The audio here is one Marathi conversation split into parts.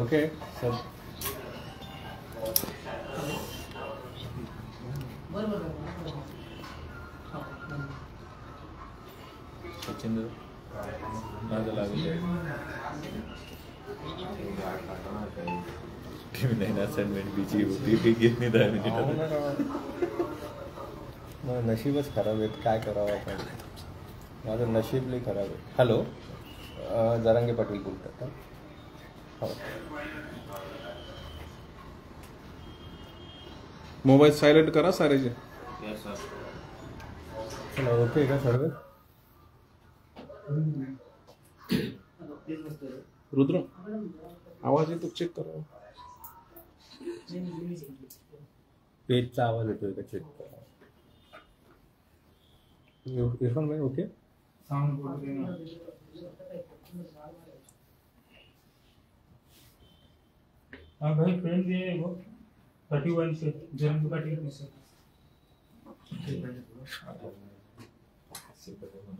ओके सर सचिन असाइनमेंट बीची होती घेत नाही 10 मिनिट. नशीबच खराब आहे, काय करावं आपण. माझं नशीब लई खराब आहे. हॅलो, जरांगे पाटील बोलतात का? हो. मोबाईल सायलेंट करा सारेचे. चला, ओके का सर्व? रुद्र आवाज येतो, चेक करा. पेजचा आवाज येतोय का चेक करा. इरफान भाई ओके. हाँ भाई फ्रेंड भी है वो 31 से जन्म का टीम से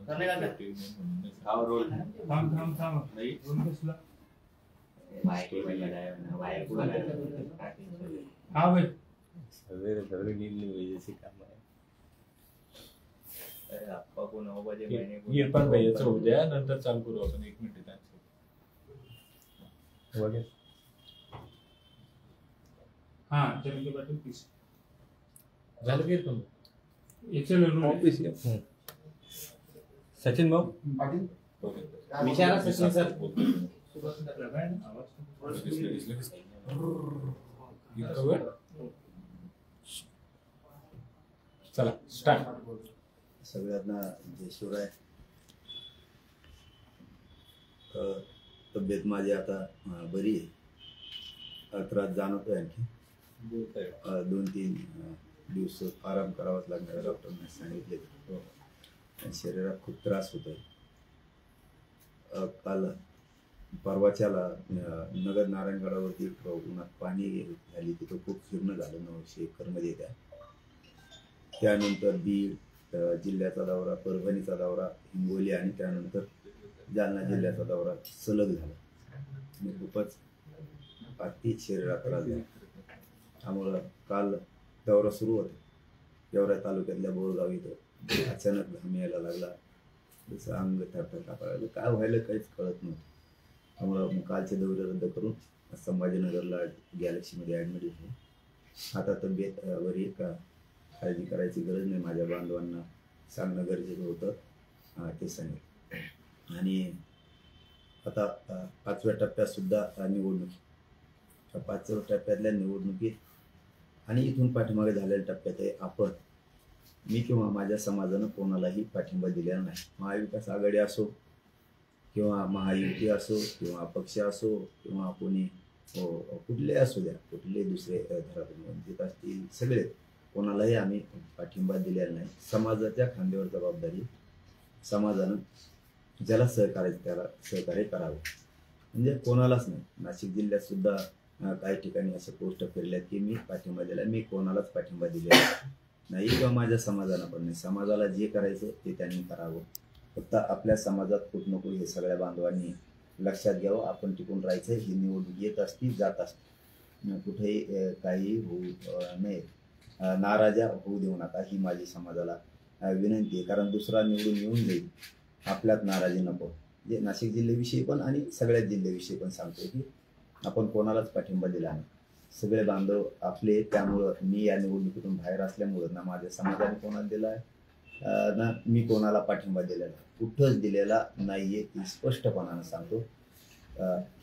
करने का आओ रोल थाम नहीं रोल कसला वाई के लगाया ना वाई को लगाया. हाँ भाई सवेरे नींद जैसे काम है. आपका को 9 बजे मैंने इरफान भैयाचं होऊ द्या, नंतर चालू करू आपण. 1 मिनिट वगैरे. हाँ जन्म के पाटील पीस झालं की तुम एक्सेल ऑफिस सचिन भाऊ पाटील विचारा सचिन सर. चला स्टार्ट. सगळ्यांना जय शिवराय. तब्येत माझी आता बरी आहे. त्रास जाणवतोय आणखी 2-3 दिवस आराम करावाच लागणार डॉक्टरने सांगितले. शरीरात खूप त्रास होतोय. काल परवाच्याला नगर नारायणगडावरती उन्हात पाणी झाली, तिथं खूप फिरणं झालं. 900 एकरमध्ये त्यानंतर बीड जिल्ह्याचा दौरा, परभणीचा दौरा, हिंगोली आणि त्यानंतर जालना जिल्ह्याचा दौरा सलग झाला. मी खूपच अति शरीरात त्रास झाला. त्यामुळं काल दौरा सुरू होता. गेवराई तालुक्यातल्या बोरगाव इथं अचानक घाम यायला लागला. जसं अंग थरथर कापायला लागलं. काय व्हायला काहीच कळत नव्हतं. त्यामुळं कालचे दौरे रद्द करून संभाजीनगरला गॅलेक्सीमध्ये ॲडमिट झालो. आता तब्येत बरी आहे का, काळजी करायची गरज नाही. माझ्या बांधवांना सांगणं गरजेचं होतं, ते सांगेल. आणि आता 5व्या टप्प्यात सुद्धा निवडणूक. 5व्या टप्प्यातल्या निवडणुकीत आणि इथून पाठीमागे झालेल्या टप्प्यात आपण, मी किंवा माझ्या समाजानं कोणालाही पाठिंबा दिलेला नाही. महाविकास आघाडी असो किंवा महायुती असो किंवा अपक्ष असो किंवा कोणी कुठले असू द्या, कुठले दुसरे धरातून वंचित असतील, सगळे कोणालाही आम्ही पाठिंबा दिलेला नाही. समाजाच्या खांद्यावर जबाबदारी. समाजानं ज्याला सहकार्य त्याला सहकार्य करावं, म्हणजे कोणालाच नाही. नाशिक जिल्ह्यात सुद्धा काही ठिकाणी असे पोस्ट फिरल्यात की मी पाठिंबा दिला. मी कोणालाच पाठिंबा दिलेला नाही किंवा माझ्या समाजानं पण नाही. समाजाला जे करायचं ते त्यांनी करावं. फक्त आपल्या समाजात खूप नको हे सगळ्या बांधवांनी लक्षात घ्यावं. आपण टिकून राहायचं. ही निवडणूक येत असती जात असते, कुठेही काही होऊ नये. नाराजा होऊ देऊ नका, ही माझी समाजाला विनंती आहे. कारण दुसरा निवडून येऊन जाईल, आपल्यात नाराजी नको. जे नाशिक जिल्ह्याविषयी पण आणि सगळ्याच जिल्ह्याविषयी पण सांगतो की आपण कोणालाच पाठिंबा दिला नाही. सगळे बांधव आपले. त्यामुळं मी या निवडणुकीतून बाहेर असल्यामुळं ना माझ्या समाजाने कोणाला दिला आहे ना मी कोणाला पाठिंबा दिलेला, कुठंच दिलेला नाही आहे. ती स्पष्टपणानं सांगतो.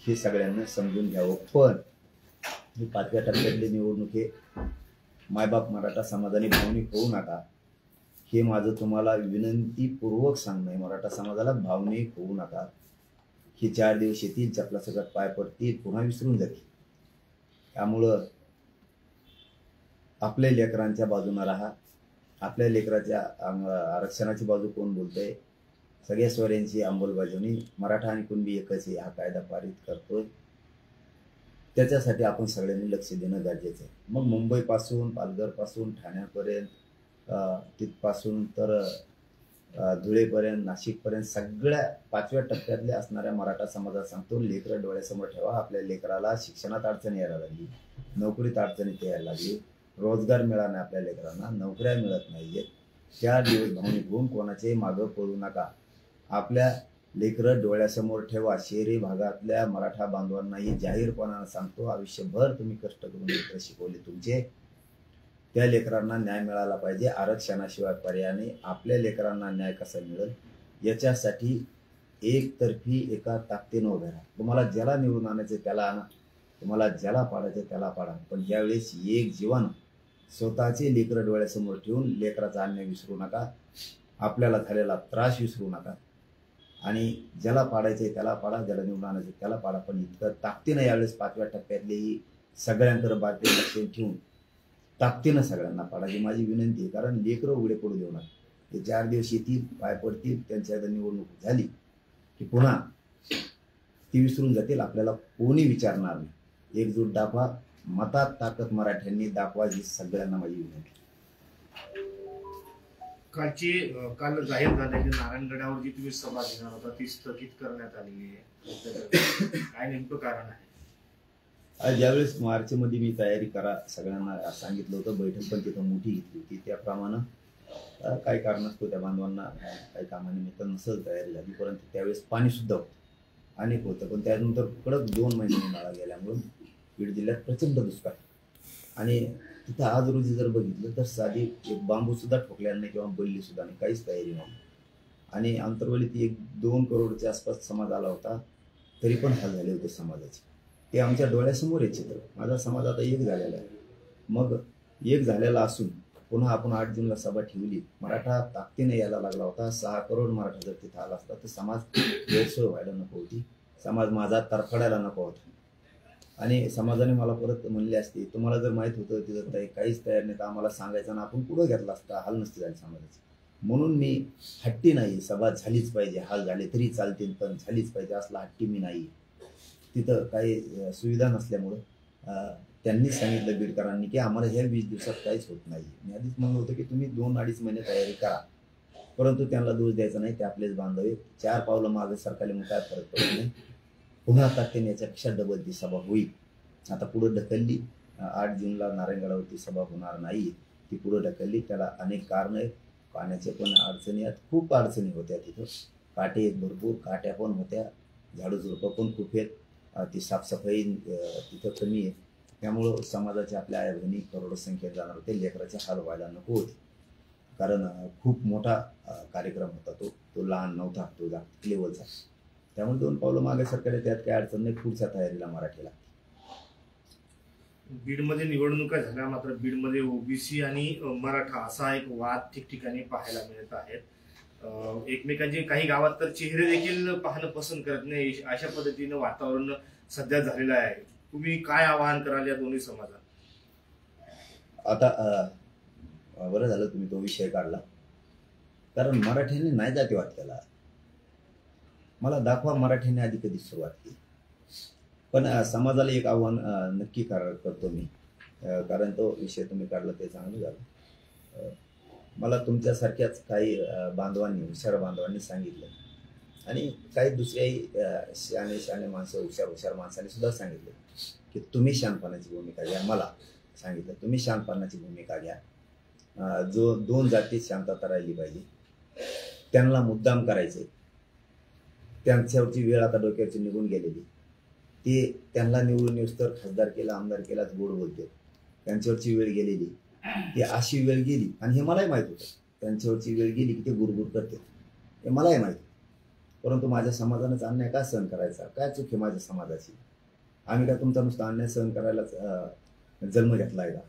हे सगळ्यांना समजून घ्यावं. पण ही 5व्या टप्प्यातली निवडणूक हे मायबाप मराठा समाजाने भावनिक होऊ नका, हे माझं तुम्हाला विनंतीपूर्वक सांगणं आहे. मराठा समाजाला भावनिक होऊ नका. हे 4 दिवस येतील, चपला सगळ्यात पाय पडतील, पुन्हा विसरून जातील. त्यामुळं आपल्या लेकरांच्या बाजूने राहा. आपल्या लेकराच्या आरक्षणाची बाजू कोण बोलतंय? सगळ्या स्वऱ्यांची अंमलबजावणी. मराठा आणि कुणबी एकच आहे. हा कायदा पारित करतोय. त्याच्यासाठी आपण सगळ्यांनी लक्ष देणं गरजेचं आहे. मग मुंबईपासून, पालघरपासून, ठाण्यापर्यंत, तिथपासून तर धुळेपर्यंत, नाशिकपर्यंत सगळ्या 5व्या टप्प्यातले असणाऱ्या मराठा समाजात सांगतो, लेकरं डोळ्यासमोर ठेवा. आपल्या लेकराला शिक्षणात अडचण यायला लागली, नोकरीत अडचणीत यायला लागली, रोजगार मिळाला नाही आपल्या लेकरांना, नोकऱ्या मिळत नाहीयेत. त्या दिवस भावनिक होऊन कोणाच्याही मागं पडू नका. आपल्या लेकरं डोळ्यासमोर ठेवा. शहरी भागातल्या मराठा बांधवांनाही जाहीरपणानं सांगतो, आयुष्यभर तुम्ही कष्ट करून लेकरं शिकवले तुमचे, त्या लेकरांना न्याय मिळाला पाहिजे. आरक्षणाशिवाय पर्यायाने आपल्या लेकरांना न्याय कसा मिळेल याच्यासाठी एकतर्फी एका ताकदीनं उभे राहा. तुम्हाला ज्याला निवडून आणायचं त्याला आणा, तुम्हाला ज्याला पाडायचं त्याला पाडा, पण ज्यावेळेस एक जीवानं स्वतःचे लेकरं डोळ्यासमोर ठेवून लेकराचा अन्याय विसरू नका, आपल्याला झालेला त्रास विसरू नका. आणि ज्याला पाडायचे त्याला पाडा, ज्याला निवडून आणायचे त्याला पाडा, पण इतकं ताकदीनं यावेळेस 5व्या टप्प्यातलेही सगळ्यांकडे बातमी लक्ष ठेवून ताकदीनं सगळ्यांना पाडायची माझी विनंती आहे. कारण लेकरं उघडे पडू देऊ नका. ते 4 दिवस येतील, पाय पडतील, त्यांच्या निवडणूक झाली की पुन्हा ती विसरून जातील. आपल्याला कोणी विचारणार नाही. एकजूट दाखवा, मतात ताकद मराठ्यांनी दाखवा, ही सगळ्यांना माझी विनंती. काल जाहीर झाले की नारायणगडावर जी तुम्ही सभा घेणार होता ती स्थगित करण्यात आली आहे, काय नेमकं कारण आहे? आज ज्यावेळेस मार्चमध्ये मी तयारी करा सगळ्यांना सांगितलं होतं, बैठक पण तिथं मोठी घेतली होती, त्याप्रमाणे काही कारणास्तव त्या बांधवांना काही कामानिमित्त नसेल तयारी झाली, परंतु त्यावेळेस पाणी सुद्धा होतं, अनेक होतं. पण त्यानंतर कडक 2 महिने उन्हाळा गेल्यामुळे बीड जिल्ह्यात प्रचंड दुष्काळ. आणि तिथं आज रोजी जर बघितलं तर साधी एक बांबू सुद्धा ठोकल्याने किंवा बल्ली सुद्धा नाही, काहीच तयारी नव्हती. आणि आंतरवलीत 1-2 करोडच्या आसपास समाज आला होता, तरी पण हाल झाले होते समाजाचे. ते आमच्या डोळ्यासमोर आहे चित्र. माझा समाज आता एक झालेला आहे. मग एक झालेला असून पुन्हा आपण 8 जूनला सभा ठेवली, मराठा ताकदीने यायला लागला होता. 6 करोड मराठा जर तिथं आला असता तर समाज गैरसोय व्हायला नको होती, समाज माझा तरफडायला नको होता. आणि समाजाने मला परत म्हणले असते, तुम्हाला जर माहीत होतं तिथं काहीच तयार नाही तर आम्हाला सांगायचं ना, आपण पुढं घेतला असता, हाल नसते झाले समाजाचे. म्हणून मी हट्टी नाही, सभा झालीच पाहिजे, हाल झाले तरी चालतील पण झालीच पाहिजे असला हट्टी मी नाही. तिथं काही सुविधा नसल्यामुळं त्यांनी सांगितलं बीडकरांनी की आम्हाला ह्या 20 दिवसात काहीच होत नाही. मी आधीच म्हणलं होतं की तुम्ही 2-2.5 महिने तयारी करा, परंतु त्यांना दोष द्यायचा नाही, ते आपलेच बांधवे. 4 पावलं मागे सरकारले मग काय फरक पडत नाही. पुन्हा ताकदीने याच्यापेक्षा डबल ती सभा होईल. आता पुढं ढकलली, 8 जूनला नारायणगडावरती सभा होणार नाही, ती पुढं ढकलली. त्याला अनेक कारणं आहेत. पाण्याचे पण अडचणी आहेत, खूप अडचणी होत्या तिथं. काटे आहेत भरपूर, काट्या पण होत्या, झाडू झुडपं पण खूप आहेत, ती साफसफाई तिथं कमी आहे. त्यामुळं समाजाचे आपल्या आई बहिणी करोडो संख्येत जाणार होते, लेकराचे हाल व्हायला नको होते. कारण खूप मोठा कार्यक्रम होता तो लहान नव्हता, तो जागतिक लेवलचा. त्यामुळे 2 पावलं मागे सरकारने, त्यात काही अडचण नाही, पुढच्या तयारीला मराठीला. बीडमध्ये निवडणुका झाल्या, मात्र बीडमध्ये ओबीसी आणि मराठा असा एक वाद ठिकठिकाणी पाहायला मिळत आहेत. एकमेकांचे काही गावात तर चेहरे देखील पाहणं पसंत करत नाही, अशा पद्धतीनं वातावरण सध्या झालेलं आहे. तुम्ही काय आवाहन कराल या दोन्ही समाजात? आता बरं झालं तुम्ही तो विषय काढला, कारण मराठ्यांनी नाही जातीवाद केला. मला दाखवा मराठ्यांनी आधी कधी सुरुवात केली. पण समाजाला एक आव्हान नक्की करतो मी, कारण तो विषय तुम्ही काढला ते चांगलं झालं. मला तुमच्यासारख्याच काही बांधवांनी, हुशार बांधवांनी सांगितलं, आणि काही दुसऱ्याही शहाणे माणसं, हुशार माणसांनी सुद्धा सांगितलं की तुम्ही शांतपणाची भूमिका घ्या. मला सांगितलं तुम्ही शांतपणाची भूमिका घ्या. जो 2 जातीत शांतता राहिली पाहिजे, त्यांना मुद्दाम करायचे, त्यांच्यावरची वेळ आता डोक्यावरची निघून गेलेली, ते त्यांना निवडून येऊस तर खासदार केला, आमदार केलाच गोड बोलते, त्यांच्यावरची वेळ गेलेली. ती अशी वेळ गेली, आणि हे मलाही माहीत होतं, त्यांच्यावरची वेळ गेली की ते गुरगुर करते, हे मलाही माहीत. परंतु माझ्या समाजानेच अन्याय का सहन करायचा? काय चूक आहे माझ्या समाजाची? आम्ही काय तुमचा नुसता अन्याय सहन करायलाच जन्म घेतला आहे का?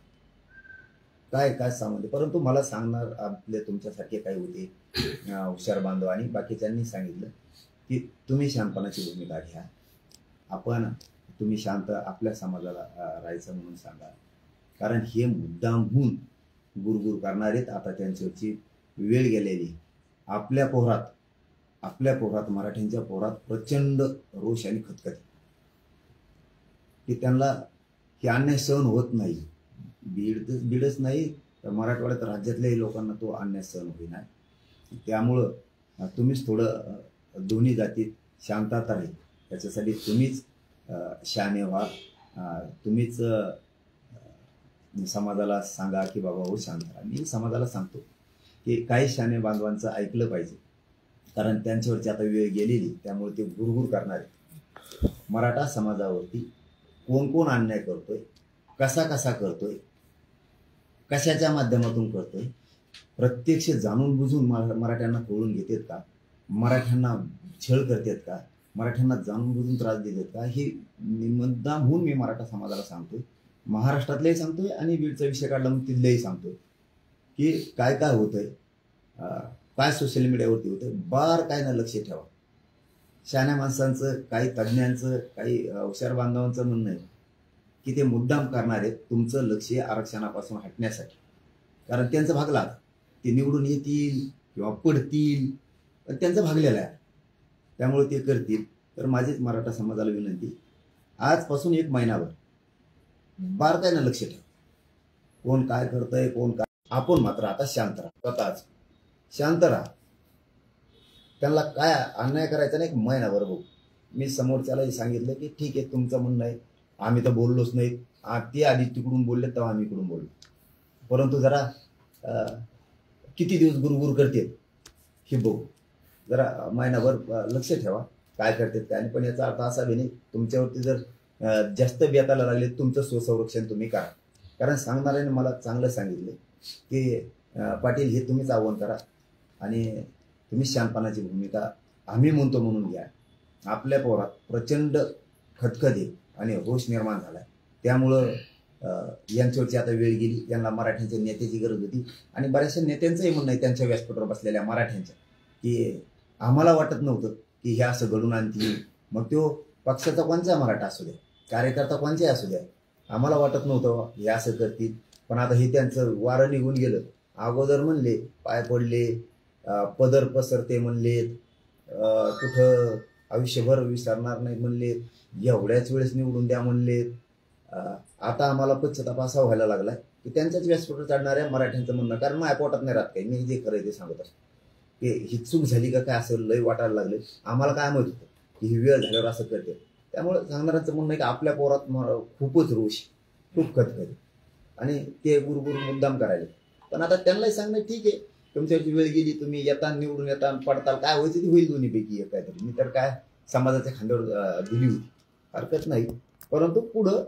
काय सामंत? परंतु मला सांगणार आपले तुमच्यासारखे काही होते हुशार बांधव, आणि बाकीच्यांनी सांगितलं की तुम्ही शांतपणाची भूमिका घ्या. तुम्ही शांत आपल्या समाजाला राहायचं म्हणून सांगा, कारण हे मुद्दामहून गुरगुर करणारेत. आता त्यांच्यावरची वेळ गेलेली. आपल्या पोरात मराठ्यांच्या पोरात प्रचंड रोष आणि खतखत. की त्यांना की अन्याय सहन होत नाही. बीडच नाही तर मराठवाड्यात राज्यातल्याही लोकांना तो अन्याय सहन होईना. त्यामुळं तुम्हीच थोडं दोन्ही जातीत शांतता राहील त्याच्यासाठी तुम्हीच शहाणे व्हा. तुम्हीच समाजाला सांगा की बाबा हो शांत राहा. मी समाजाला सांगतो की काही शहाणे बांधवांचं ऐकलं पाहिजे, कारण त्यांच्यावरची आता वेळ गेलेली, त्यामुळे ते गुरगुर करणार आहेत. मराठा समाजावरती कोण कोण अन्याय करतोय, कसा कसा करतोय, कशाच्या माध्यमातून करतोय, प्रत्यक्ष जाणून बुजून मराठ्यांना कळून घेतात का, मराठ्यांना छळ करतात का, मराठ्यांना जाणून बुजून त्रास देतात का, हे मुद्दाम होऊन मी मराठा समाजाला सांगतोय. महाराष्ट्रातलेही सांगतोय आणि बीडचा विषय काढला मग तिथलेही सांगतोय की काय काय होतंय, काय सोशल मीडियावरती होतंय. बार काय ना लक्ष ठेवा. शहाण्या माणसांचं, काही तज्ज्ञांचं, काही हुशार बांधवांचं म्हणणं आहे की ते मुद्दाम करणार आहेत तुमचं लक्ष आरक्षणापासून हटण्यासाठी, कारण त्यांचं भागला, ते निवडून येतील किंवा पडतील पण त्यांचं भागलेलं आहे, त्यामुळे ते करतील. तर माझीच मराठा समाजाला विनंती, आजपासून 1 महिनाभर बारकाईनं लक्ष ठेवा. कोण काय करतंय, कोण काय. आपण मात्र आता शांत राहा, स्वतःच शांत राहा. त्यांना काय अन्याय करायचा नाही, 1 महिनाभर बघू. मी समोरच्यालाही सांगितलं की ठीक आहे तुमचं म्हणणं आहे, आम्ही तर बोललोच नाही, ते आधी तिकडून बोलले तेव्हा आम्ही इकडून बोललो, परंतु जरा किती दिवस गुरगुर करते हे बघू. जरा महिनाभर लक्ष ठेवा काय करतात काय नाही. पण याचा अर्थ असा बी नाही तुमच्यावरती जर जास्त बेताला लागले तुमचं स्वसंरक्षण तुम्ही करा. कारण सांगणाऱ्याने मला चांगलं सांगितलं की पाटील हे तुम्हीच आव्हान करा आणि तुम्ही शांतपणाची भूमिका आम्ही म्हणतो म्हणून घ्या. आपल्या पोरात प्रचंड खतखते आणि रोष निर्माण झाला, त्यामुळं यांच्यावरची आता वेळ गेली. यांना मराठ्यांच्या नेत्याची गरज होती आणि बऱ्याचशा नेत्यांचंही म्हणणं आहे त्यांच्या व्यासपीठावर बसलेल्या मराठ्यांच्या की आम्हाला वाटत नव्हतं की हे असं घडून आणतील. मग तो पक्षाचा कोणचा मराठा असू द्या, कार्यकर्ता कोणचाही असू द्या, आम्हाला वाटत नव्हतं हे असं करतील. पण आता हे त्यांचं वारं निघून गेलं. अगोदर म्हणले पाय पडले, पदर पसरते म्हणलेत, कुठं आयुष्यभर विसरणार नाही म्हणलेत, एवढ्याच वेळेस निवडून द्या म्हणलेत. आता आम्हाला पश्चाताप असा व्हायला लागलाय की त्यांच्याच व्यासपीठावर चढणाऱ्या मराठ्यांचं म्हणणं, कारण माझ्या पोटात नाही राहत काही, मी जे खरं ते सांगत असतो की ही चूक झाली का काय असं लय वाटायला लागले. आम्हाला काय माहित होतं की ही वेळ झाल्यावर असं करते. त्यामुळे सांगणाऱ्यांचं म्हणणं आहे की आपल्या पोरात खूपच रोष, खूप खतखते आणि ते गुरगुर मुद्दाम करायले. पण आता त्यांनाही सांगणं ठीक आहे तुमच्यावरची वेळ गेली, तुम्ही येता निवडून येता पडताल, काय व्हायचं ते होईल दोन्हीपैकी एक काहीतरी. मी तर काय समाजाच्या खांद्यावर दिली होती, हरकत नाही. परंतु पुढं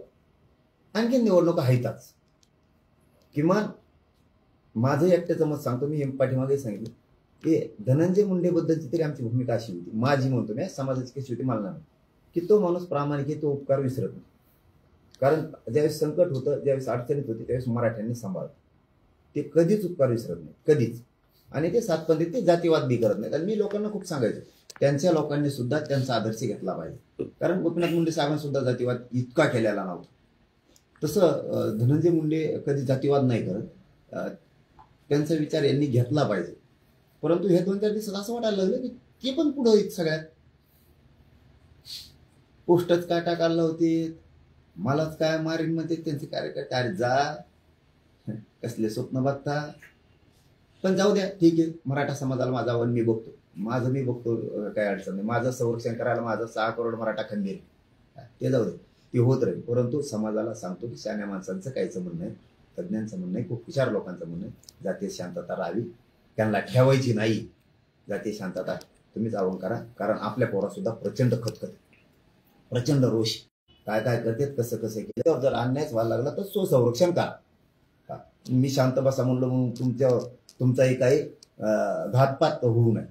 आणखी निवडणुका आहेतच. किमान माझं एकट्याचं मत सांगतो, मी पाठीमागे सांगितलं की धनंजय मुंडेबद्दलची तरी आमची भूमिका अशी होती, माझी म्हणतो मी, समाजाची कशी होती मला नाही, की तो माणूस प्रामाणिक आहे, तो उपकार विसरत नाही. कारण ज्यावेळेस संकट होतं, ज्यावेळेस अडचणीत होती त्यावेळेस मराठ्यांनी सांभाळत, ते कधीच उपकार विसरत नाही, कधीच. आणि ते सातपंथी, ते जातीवाद बी करत नाहीत. आणि मी लोकांना खूप सांगायचो त्यांच्या लोकांनी सुद्धा त्यांचा आदर्श घेतला पाहिजे, कारण गोपीनाथ मुंडे साहेबांनी सुद्धा जातीवाद इतका केलेला नव्हता. तसं धनंजय मुंडे कधी जातीवाद नाही करत, त्यांचा विचार यांनी घेतला पाहिजे. परंतु हे 2-4 दिवसात असं वाटायला लागलं की ते पण पुढं आहेत. सगळ्यात पोस्टच काय टाकायला होते, मलाच काय मारीन म्हणते त्यांचे कार्यकर्ते. अरे जा, कसले स्वप्न बघता. पण जाऊ द्या, ठीक आहे. मराठा समाजाला माझा आव्हान मी बघतो, माझं मी बघतो, काय अडचण नाही. माझं संरक्षण करायला माझं 6 करोड मराठा खंबीर, ते जाऊ दे, ते होत राहील. परंतु समाजाला सांगतो की शहाण्या माणसांचं काहीचं म्हणणं आहे, तज्ज्ञांचं म्हणणं आहे, खूप हुशार लोकांचं म्हणणं आहे, जातीय शांतता राहावी, त्यांना ठेवायची नाही. जातीय शांतता तुम्हीच आव्हान करा, कारण आपल्या पोरात सुद्धा प्रचंड खतखत, प्रचंड रोष, काय काय करतात, कसं कसं केलं. जर अन्यायच व्हायला लागला तर स्वसंरक्षण करा. मी शांत बसा म्हणलं म्हणून तुमचाही काही घातपात होऊ नये.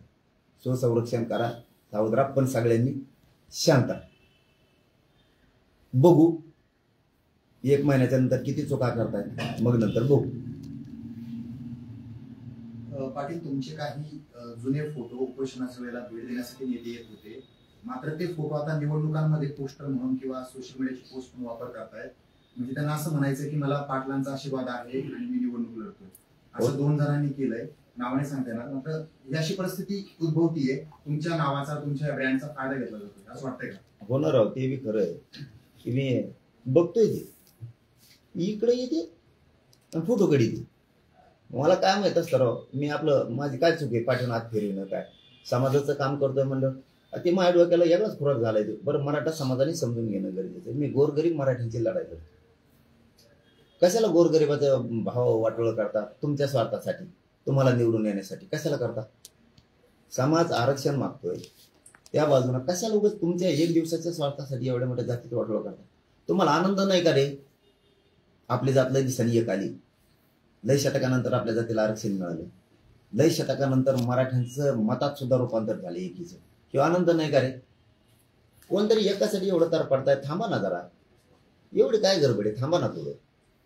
स्वसंरक्षण करा, सावध राहा, पण सगळ्यांनी शांत. बघू 1 महिन्याच्या नंतर किती चुका करतायत, मग नंतर बघू. पाटील, तुमचे काही जुने फोटो उपोषणाच्या वेळेला भेट देण्यासाठी नेते येत होते, मात्र ते फोटो आता निवडणुकांमध्ये पोस्टर म्हणून किंवा सोशल मीडियाची पोस्ट म्हणून वापर करतायत. म्हणजे त्यांना असं म्हणायचं की मला पाटलांचा आशीर्वाद आहे आणि मी निवडणूक लढतोय, असं 2 जणांनी केलंय. नावाने सांगता येणार, मात्र ही अशी परिस्थिती उद्भवतीये, तुमच्या नावाचा, तुमच्या ब्रँडचा फायदा घेतला जातो, असं वाटतंय का? होणार आहोत, ते बी खरं आहे की मी बघतोय ते इकडे येते आणि फोटो काढते. मला काय माहित असतं राव, मी आपलं माझी काय चूक आहे पाठवून हात फिरविणं, काय समाजाचं काम करतोय म्हणलं ते माझ्या डोक्याला वेगळाच खुराक झालाय. बरं, मराठा समाजाने समजून घेणं गरजेचं आहे. मी गोरगरीब मराठ्यांची लढाई करतो. कशाला गोरगरिबाचा भाव वाटोळ करता तुमच्या स्वार्थासाठी, तुम्हाला निवडून येण्यासाठी कशाला करता? समाज आरक्षण मागतोय त्या बाजूला कशाला उगाच तुमच्या एक दिवसाच्या स्वार्थासाठी एवढ्या मोठ्या जातीत वाटोळ करता? तुम्हाला आनंद नाही का रे? आपली जात लय दिवसांनी एक आली, लय शतकानंतर आपल्या जातीला आरक्षण मिळालं, लय शतकानंतर मराठ्यांचं मतात सुद्धा रूपांतर झालं एकीचं. किंवा आनंद नाही का रे? कोणतरी एकासाठी एवढं तर पडताय, थांबा ना जरा. एवढी काय गडबड आहे? थांबा ना थोडं,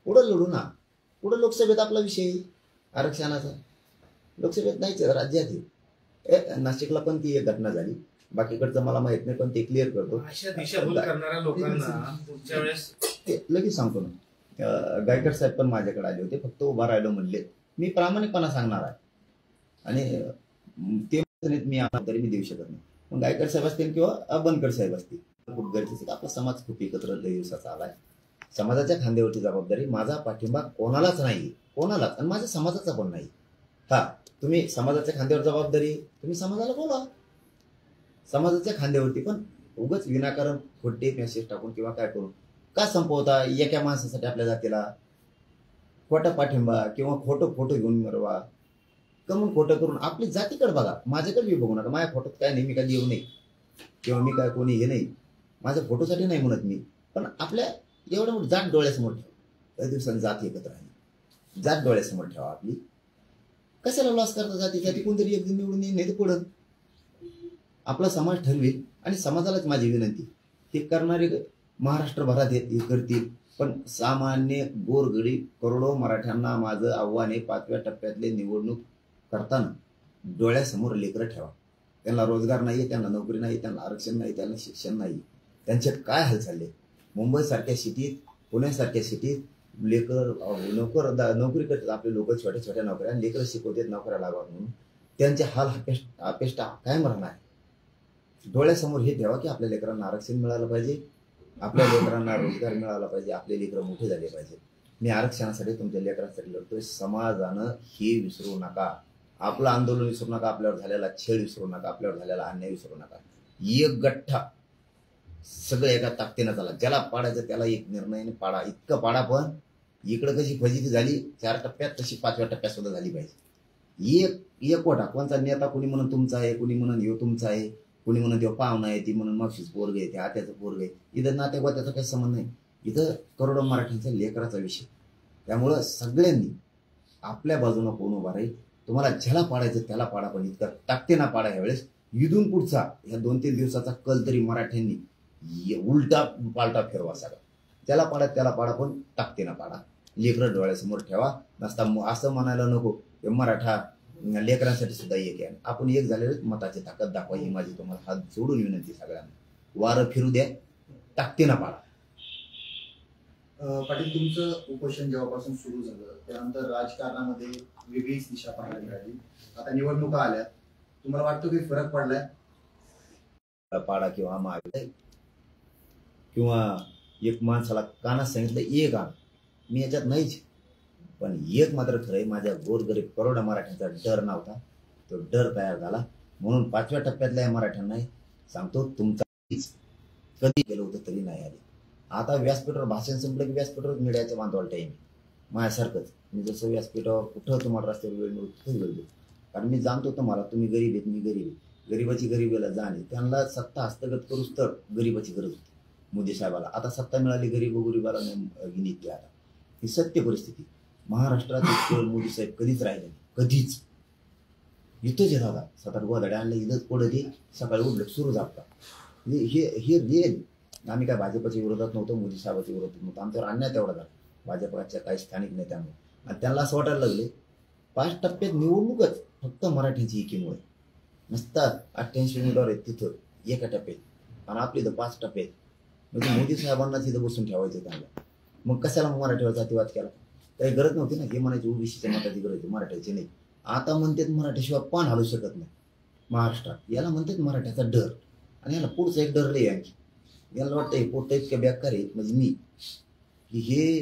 पुढं लढू ना. पुढं लोकसभेत आपला विषय आरक्षणाचा, लोकसभेत नाहीच राज्यात आहे. नाशिकला पण ती एक घटना झाली, बाकीकडचं मला माहित नाही, पण ते क्लिअर करतो. अशा दिशाभूल करणाऱ्या लोकांना पुढच्या वेळेस ते लगेच सांगतो ना. गायकर साहेब पण माझ्याकडे आले होते, फक्त उभा राहिलो म्हणले. मी प्रामाणिकपणा सांगणार आहे आणि ते मी तरी मी देऊ शकत नाही. मग गायकर साहेब असतील किंवा बनकर साहेब असतील, खूप गरजेचं. आपला समाज खूप एकत्र दिवसाचा आलाय. समाजाच्या खांद्यावरची जबाबदारी. माझा पाठिंबा कोणालाच नाही, कोणालाच, आणि माझ्या समाजाचा पण नाही. हा, तुम्ही समाजाच्या खांद्यावर जबाबदारी, तुम्ही समाजाला बोला समाजाच्या खांद्यावरती, पण उगाच विनाकारण खोटे मेसेज टाकून किंवा काय करून का संपवता एका माणसासाठी आपल्या जातीला? खोटा पाठिंबा किंवा खोटं फोटो घेऊन मिरवा, कमून खोटं करून आपली जातीकडे बघा. माझ्याकडे बी बघू नका. माझ्या फोटोत काय नाही, मी काय येऊ नाही किंवा मी काय कोणी हे नाही, माझ्या फोटोसाठी नाही म्हणत मी. पण आपल्या एवढं मोठं जात डोळ्यासमोर ठेवा. काही दिवसांनी जात एकत्र राहील, जात डोळ्यासमोर ठेवा आपली. कशाला लॉस करता जाती? जाती कोणतरी एक दिन निवडून येईल, नाही तर पडत. आपला समाज ठरवेल. आणि समाजालाच माझी विनंती, हे करणारे महाराष्ट्रभरात हे करतील, पण सामान्य गोरगरीब करोडो मराठ्यांना माझं आव्हान आहे, 5व्या टप्प्यातले निवडणूक करताना डोळ्यासमोर लेकरं ठेवा. त्यांना रोजगार नाही, त्यांना नोकरी नाही, त्यांना आरक्षण नाही, त्यांना शिक्षण नाही. त्यांचे काय हाल चालले? मुंबईसारख्या सिटीत, पुण्यासारख्या सिटीत लेकर नोकरी करतात आपले लोक, छोट्या छोट्या नोकऱ्या, लेकरं शिकवतात नोकऱ्या लागावं म्हणून. त्यांचे हाल अपेष्टा काय मरणार? डोळ्यासमोर हे ठेवा की आपल्या लेकरांना आरक्षण मिळालं पाहिजे, आपल्या लेकरांना रोजगार मिळाला पाहिजे, आपले लेकरं मोठे झाले पाहिजे. मी आरक्षणासाठी तुमच्या लेकरांसाठी लढतोय. समाजानं हे विसरू नका. आपलं आंदोलन विसरू नका, आपल्यावर झालेला छेड विसरू नका, आपल्यावर झालेला अन्याय विसरू नका. एक गठ्ठा सगळं एका ताकदीनं झाला. ज्याला पाडायचं त्याला एक निर्णयाने पाडा. इतकं पाडा, पण इकडं कशी फजिती झाली 4 टप्प्यात, तशी 5व्या टप्प्यात सुद्धा झाली पाहिजे. एक वटा. कोणचा नेता कुणी म्हणून तुमचा आहे, कुणी म्हणून ह्यो तुमचा आहे, कुणी म्हणून तेव्हा पाहुणा आहे, ती म्हणून मावशीच पोरग आहे, ते आत्याचं पोरग आहे. इथं नातेवाईकाचा काही संबंध नाही. इथं करोडो मराठ्यांचा लेकराचा विषय. त्यामुळं सगळ्यांनी आपल्या बाजूनं कोण उभा राहील. तुम्हाला ज्याला पाडायचं त्याला पाडा, पण इतका ताकदीनं पाडा. यावेळेस इथून पुढचा ह्या 2-3 दिवसाचा कल तरी मराठ्यांनी उलटा पालटा फिरवा. सगळा ज्याला पाडा त्याला पाडा, पण ताकदीनं पाडा. लेकरं डोळ्यासमोर ठेवा. नसता असं म्हणायला नको मराठा लेकरांसाठी सुद्धा एक आहे. आपण एक झालेले मताची ताकद दाखवा, ही माझी तुम्हाला हात जोडून विनंती सगळ्यांना. वारं फिरू द्या, ताकदीनं पाडा. पाटील, तुमचं उपोषण जेव्हापासून सुरू झालं त्यानंतर राजकारणामध्ये वेगळीच दिशा पाहायला मिळाली. आता निवडणुका आल्या, तुम्हाला वाटतं की फरक पडलाय? पाडा किंवा महाविकास किंवा एक माणसाला कानात सांगितलं एक आण, मी याच्यात नाहीच. पण एक मात्र खरं आहे, माझ्या गोरगरीब करोडा मराठ्यांचा डर नव्हता, तो डर तयार झाला. म्हणून 5व्या टप्प्यातल्या मराठ्यांना सांगतो, तुमचा कधी केलं होतं तरी नाही आले. आता व्यासपीठावर भाषण संपलं की व्यासपीठावर मीडियाच्या बांधवाला टाईम माझ्यासारखंच. मी जसं व्यासपीठावर कुठं तुम्हाला रस्त्यावर वेळ मिळतो तिथंच वेळ देतो. कारण मी जाणतो तुम्हाला, तुम्ही गरीब आहेत, मी गरीब आहे. गरिबाची गरिबीला जाणे, त्यांना सत्ता हस्तगत करूच तर गरिबाची गरज होती मोदी साहेबाला. आता सत्ता मिळाली, गरीबाला गिनीत. आता ही सत्य परिस्थिती. महाराष्ट्रात इतकं मोदी साहेब कधीच राहिले, कधीच. इथंच येत होता, 7-8 गोधड्या आणले, इथंच पडत ये, सकाळी उठलं सुरू झापता. हे रिअल. आम्ही काय भाजपच्या विरोधात नव्हतो, मोदी साहेबाच्या विरोधात नव्हतो. आमच्यावर अन्याय तेवढा झाला भाजपच्या काही स्थानिक नेत्यांमुळे. आणि त्यांना असं वाटायला लागले 5 टप्प्यात निवडणूकच फक्त मराठ्यांची एकीमुळे. नसतात 88 उमेदवार आहेत तिथं एका टप्प्यात, आणि आपली तर 5 टप्प्यात. म्हणजे मोदी साहेबांना तिथं बसून ठेवायचं त्यांना. मग कशाला मराठीवर जातीवाद केला? काही गरज नव्हती ना. हे म्हणायची ओबीसीच्या मताची गरज आहे, मराठ्याची नाही. आता म्हणतात मराठ्याशिवाय पान हलू शकत नाही महाराष्ट्रात. याला म्हणतात मराठ्याचा डर. आणि याला पुढचा एक डर लय आणखी. यांना वाटतं हे पोट इतके बेकार आहे म्हणजे मी की हे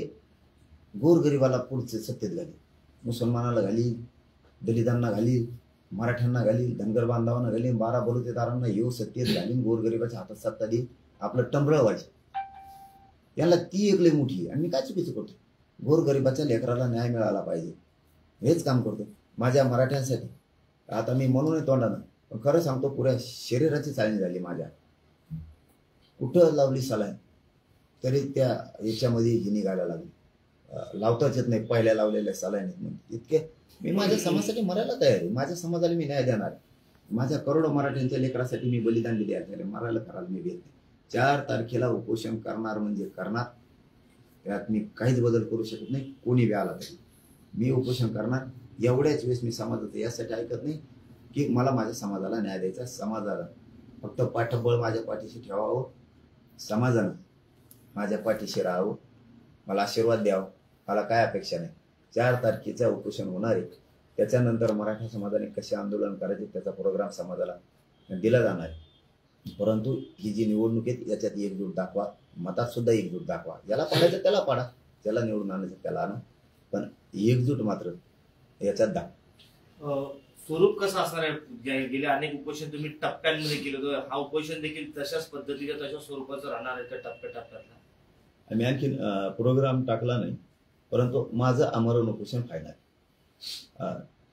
गोरगरिबाला पुढचे सत्तेत घाली, मुसलमानाला घाली, दलितांना घाली, मराठ्यांना घाली, धनगर बांधवांना घाली, 12 बलुतेदारांना येऊ सत्तेत घालीन, गोरगरिबाच्या हातात सत्ता देईन, आपलं टंबळ व्हायचं. यांना ती एक लई मोठी आहे. आणि मी काय चुकीचं करतो? गोरगरिबाच्या लेकराला न्याय मिळाला पाहिजे हेच काम करतो माझ्या मराठ्यांसाठी. आता मी म्हणून तोंडानं, पण खरं सांगतो पुऱ्या शरीराची चाळणी झाली माझ्या. कुठं लावली सलाईन तरी त्या याच्यामध्ये ही निघायला लागली, लावताच येत नाही, पहिल्या लावलेल्या सलाईनीत. म्हणजे इतके मी माझ्या समाजासाठी मरायला तयार आहे. माझ्या समाजाला मी न्याय देणार. माझ्या करोडो मराठ्यांच्या लेकरासाठी मी बलिदान दिले आहे. मरायला करायला मी भेट नाही. 4 तारखेला उपोषण करणार म्हणजे करणार, त्यात मी काहीच बदल करू शकत नाही. कोणी बी आला तरी मी उपोषण करणार. एवढ्याच वेळेस मी समाजाचं यासाठी ऐकत नाही की मला माझ्या समाजाला न्याय द्यायचा. समाजाला फक्त पाठबळ माझ्या पाठीशी ठेवावं, समाजानं माझ्या पाठीशी राहावं, मला आशीर्वाद द्यावा. मला काय अपेक्षा नाही. 4 तारखेचं उपोषण होणार आहे. त्याच्यानंतर मराठा समाजाने कसे आंदोलन करायचे त्याचा प्रोग्राम समाजाला दिला जाणार आहे. परंतु ही जी निवडणूक आहे याच्यात एकजूट दाखवा, मतात सुद्धा एकजूट दाखवा. ज्याला पाडायचं त्याला पाडा, ज्याला निवडून आणायचं त्याला आणा, पण एकजूट मात्र याच्यात दाखवा. स्वरूप कसं असणार आहे? गेले अनेक उपोषण तुम्ही टप्प्यांमध्ये केलं होतं, हा उपोषण देखील तशाच पद्धतीच्या तशाच स्वरूपाचं राहणार आहे का टप्प्याटप्प्यातला? आम्ही आणखीन प्रोग्राम टाकला नाही, परंतु माझं आमरण उपोषण फायनल.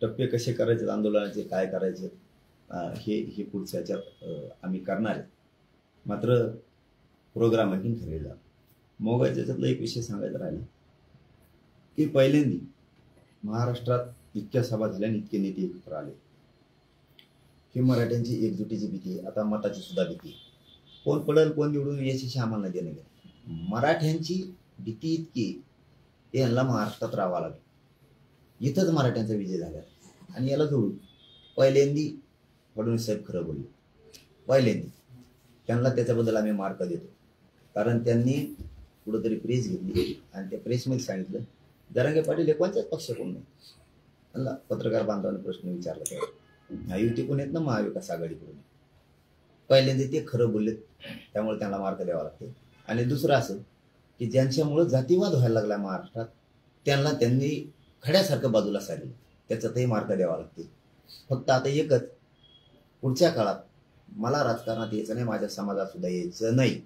टप्पे कसे करायचे, आंदोलनाचे काय करायचे हे पुढच्या ह्याच्यात आम्ही करणार आहे. मात्र प्रोग्राम आणखीन ठरलेला. मोगाच्या याच्यातला एक विषय सांगायचा राहिला की पहिल्यांदा महाराष्ट्रात इतक्या सभा झाल्या आणि इतके नेते एकत्र आले. ही मराठ्यांची एकजुटीची भीती, आता मताची सुद्धा भीती. कोण पडेल कोण निवडून याच्याशी आम्हाला देणं गेलं. मराठ्यांची भीती इतकी यांना महाराष्ट्रात राहावं लागेल. इथंच मराठ्यांचा विजय झाला. आणि याला जोडून पहिल्यांदी फडणवीस साहेब खरं बोलले. पहिल्यांदी त्यांना त्याच्याबद्दल आम्ही मार्क देतो. कारण त्यांनी कुठंतरी प्रेस घेतली आणि त्या प्रेसमध्ये सांगितलं जरांगे पाटील कोणत्याच पक्ष कोण नाही. त्यांना पत्रकार बांधवांनी प्रश्न विचारला तेव्हा युती कोण येत ना महाविकास आघाडीकडून. पहिल्यांदा ते खरं बोललेत, त्यामुळे त्यांना मार्क द्यावा लागते. आणि दुसरं असं की ज्यांच्यामुळं जातीवाद व्हायला लागला महाराष्ट्रात त्यांनी खड्यासारखं बाजूला सारलं, त्याच्यातही मार्क द्यावा लागते. फक्त आता एकच, पुढच्या काळात मला राजकारणात यायचं नाही, माझ्या समाजात सुद्धा यायचं नाही.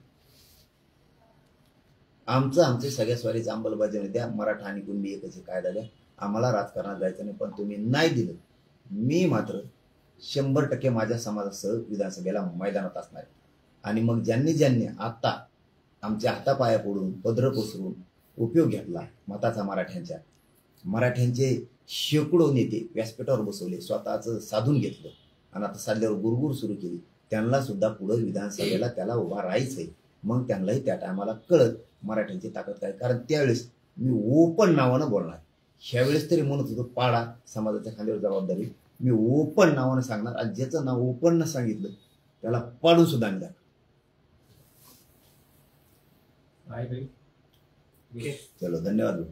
आमचे सगळ्या स्वारीची अंमलबजावणी द्या, मराठा आणि कुणबी एकच कायदा द्या, आम्हाला राजकारणात जायचं नाही. पण तुम्ही नाही दिलं, मी मात्र 100% माझ्या समाजासह विधानसभेला मैदानात असणार. आणि मग ज्यांनी आता आमच्या हातापाया पडून पदर पसरून उपयोग घेतला मताचा मराठ्यांचे शेकडो नेते व्यासपीठावर बसवले, स्वतःचं साधून घेतलं आणि आता साधल्यावर गुरगुर सुरू केली. त्यांना सुद्धा पुढे विधानसभेला त्याला उभा राहायचंय. मग त्यांनाही त्या टायमाला कळत मराठ्यांची ताकद काय. कारण त्यावेळेस मी ओपन नावानं बोलणार. ह्यावेळेस तरी म्हणत होतो पाडा समाजाच्या खांद्यावर जबाबदारी, मी ओपन नावानं सांगणार. आणि ज्याचं नाव ओपन न सांगितलं त्याला पाडून सुद्धा आणलं. चलो धन्यवाद.